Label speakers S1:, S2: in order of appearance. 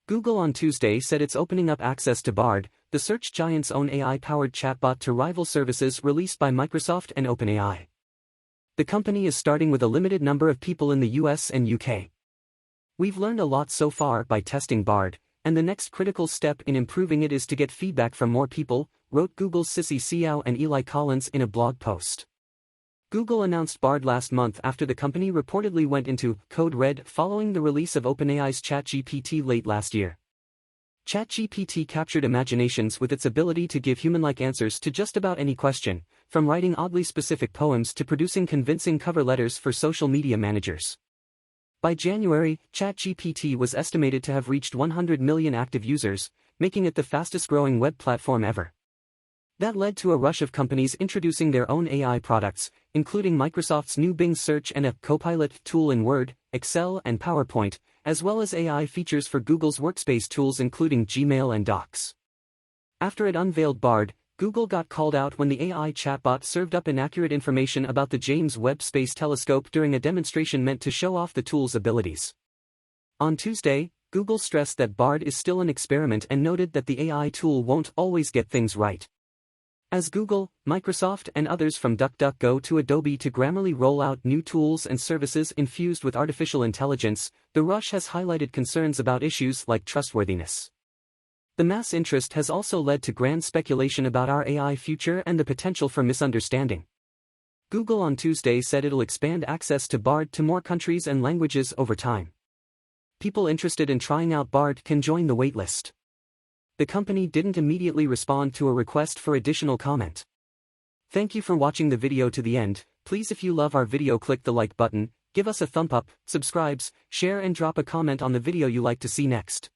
S1: Google on Tuesday said it's opening up access to Bard, the search giant's own AI-powered chatbot, to rival services released by Microsoft and OpenAI. The company is starting with a limited number of people in the US and UK. "We've learned a lot so far by testing Bard, and the next critical step in improving it is to get feedback from more people," wrote Google's Sissie Hsiao and Eli Collins in a blog post. Google announced Bard last month after the company reportedly went into code red following the release of OpenAI's ChatGPT late last year. ChatGPT captured imaginations with its ability to give human-like answers to just about any question, from writing oddly specific poems to producing convincing cover letters for social media managers. By January, ChatGPT was estimated to have reached 100 million active users, making it the fastest-growing web platform ever. That led to a rush of companies introducing their own AI products, including Microsoft's new Bing Search and a copilot tool in Word, Excel, and PowerPoint, as well as AI features for Google's Workspace tools including Gmail and Docs. After it unveiled Bard, Google got called out when the AI chatbot served up inaccurate information about the James Webb Space Telescope during a demonstration meant to show off the tool's abilities. On Tuesday, Google stressed that Bard is still an experiment and noted that the AI tool won't always get things right. As Google, Microsoft, and others from DuckDuckGo to Adobe to Grammarly roll out new tools and services infused with artificial intelligence, the rush has highlighted concerns about issues like trustworthiness. The mass interest has also led to grand speculation about our AI future and the potential for misunderstanding. Google on Tuesday said it'll expand access to Bard to more countries and languages over time. People interested in trying out Bard can join the waitlist. The company didn't immediately respond to a request for additional comment. Thank you for watching the video to the end. Please, if you love our video, click the like button, give us a thumb up, subscribe, share and drop a comment on the video you like to see next.